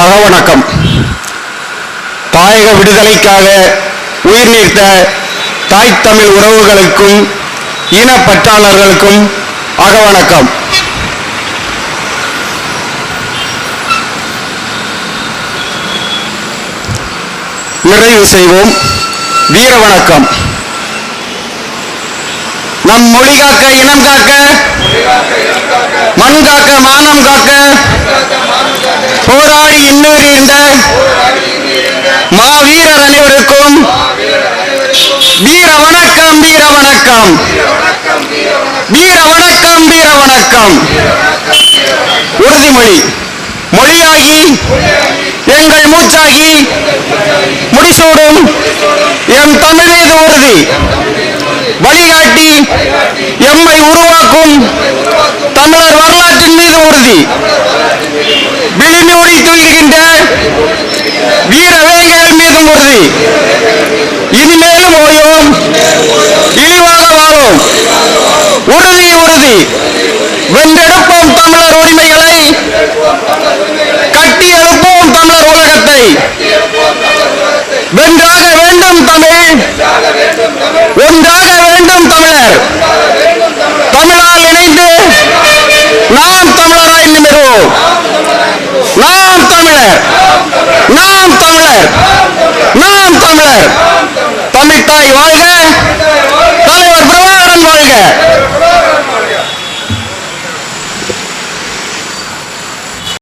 அகவணக்கம். தாயக விடுதலைக்காக உயிர் நீத்த தாய் தமிழ் உறவுகளுக்கும் இனப்பற்றாளர்களுக்கும் அகவணக்கம். நிறைவு செய்வோம். வீர வணக்கம். நம் மொழி காக்க, இனம் காக்க, மண் காக்க, மானம் காக்க போராடி இன்னுயிர்ந்த மாவீரர் அனைவருக்கும் வீர வணக்கம், வீர வணக்கம், வீர வணக்கம், வீர வணக்கம். உறுதிமொழி. மொழியாகி எங்கள் மூச்சாகி முடிசூடும் எம் தமிழ் மீது உறுதி. வழிகாட்டி எம்மை உருவாக்கும் தமிழர் வரலாற்றின் மீது உறுதி. விழிநூறி துயில்கின்ற வீர வேங்கைகள் மீதும் உறுதி. இனிமேலும் ஓயோம், இழிவாக வாழும். உறுதி உறுதி. வென்றெடுப்போம் தமிழர் உரிமைகளை, கட்டி எழுப்போம் தமிழர் உலகத்தை. வென்றாக வேண்டும் தமிழ், ஒன்றாக வேண்டும் தமிழர். தமிழால் இணைந்து நாம் தமிழராய் நிமிர்வோம். நாம் தமிழர், நாம் தமிழர், நாம் தமிழர். தமிழ்த்தாய் வாழ்க,